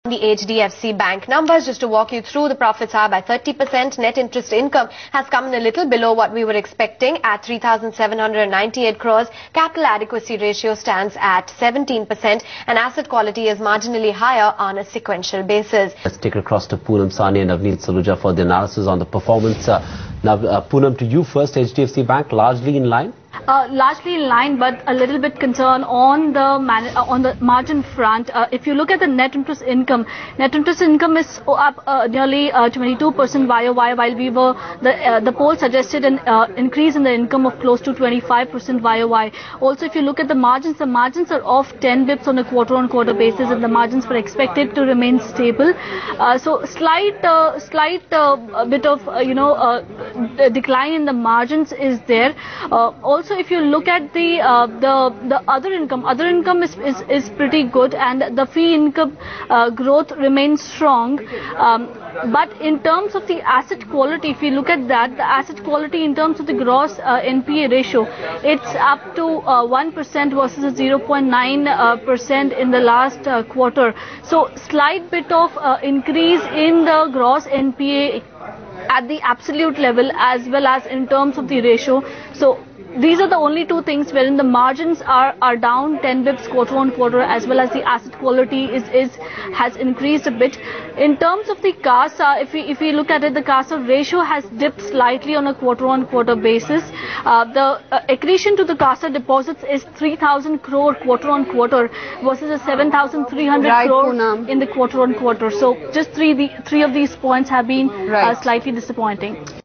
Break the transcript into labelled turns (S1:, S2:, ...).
S1: The HDFC Bank numbers, just to walk you through, the profits are by 30%. Net interest income has come in a little below what we were expecting at 3,798 crores. Capital adequacy ratio stands at 17% and asset quality is marginally higher on a sequential basis.
S2: Let's take it across to Poonam Sahni and Navneet Saluja for the analysis on the performance. Now, Poonam, to you first, HDFC Bank largely in line?
S3: Largely in line, but a little bit concerned on the margin front. If you look at the net interest income is up nearly 22% YOY, while the poll suggested an increase in the income of close to 25% YOY. Also, if you look at the margins are off 10 bips on a quarter-on-quarter basis, and the margins were expected to remain stable. So slight bit of decline in the margins is there. Also, if you look at the other income is pretty good, and the fee income growth remains strong. But in terms of the asset quality, if you look at that, the asset quality in terms of the gross NPA ratio, it's up to 1% versus a 0.9% in the last quarter. So slight bit of increase in the gross NPA at the absolute level as well as in terms of the ratio. So these are the only two things wherein the margins are down 10 bips quarter on quarter, as well as the asset quality has increased a bit. In terms of the CASA, if we look at it, the CASA ratio has dipped slightly on a quarter on quarter basis. The accretion to the CASA deposits is 3,000 crore quarter on quarter versus a 7,300 crore in the quarter on quarter. So just three of these points have been slightly disappointing.